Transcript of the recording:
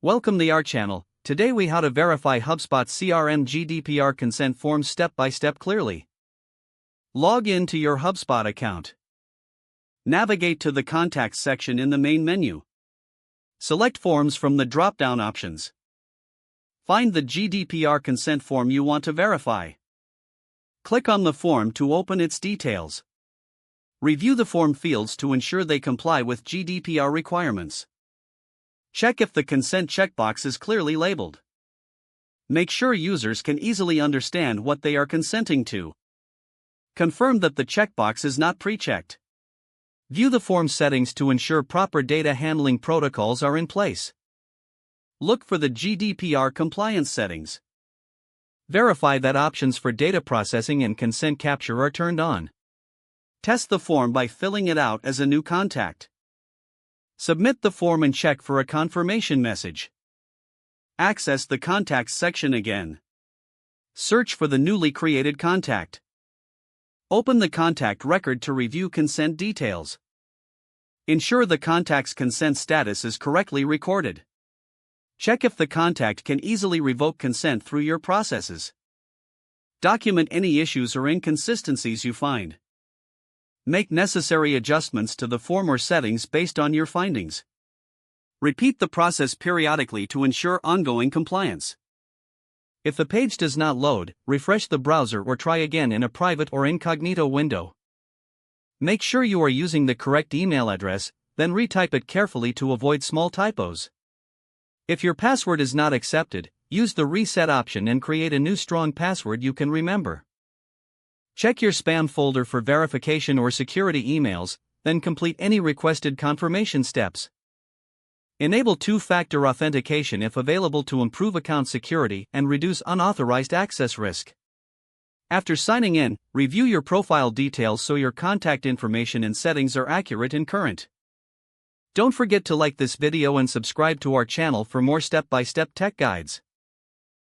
Welcome to our channel. Today we how to verify HubSpot CRM GDPR consent forms step by step clearly. Log in to your HubSpot account. Navigate to the Contacts section in the main menu. Select Forms from the drop-down options. Find the GDPR consent form you want to verify. Click on the form to open its details. Review the form fields to ensure they comply with GDPR requirements. Check if the consent checkbox is clearly labeled. Make sure users can easily understand what they are consenting to. Confirm that the checkbox is not pre-checked. View the form settings to ensure proper data handling protocols are in place. Look for the GDPR compliance settings. Verify that options for data processing and consent capture are turned on. Test the form by filling it out as a new contact. Submit the form and check for a confirmation message. Access the Contacts section again. Search for the newly created contact. Open the contact record to review consent details. Ensure the contact's consent status is correctly recorded. Check if the contact can easily revoke consent through your processes. Document any issues or inconsistencies you find. Make necessary adjustments to the form or settings based on your findings. Repeat the process periodically to ensure ongoing compliance. If the page does not load, refresh the browser or try again in a private or incognito window. Make sure you are using the correct email address, then retype it carefully to avoid small typos. If your password is not accepted, use the reset option and create a new strong password you can remember. Check your spam folder for verification or security emails, then complete any requested confirmation steps. Enable two-factor authentication if available to improve account security and reduce unauthorized access risk. After signing in, review your profile details so your contact information and settings are accurate and current. Don't forget to like this video and subscribe to our channel for more step-by-step tech guides.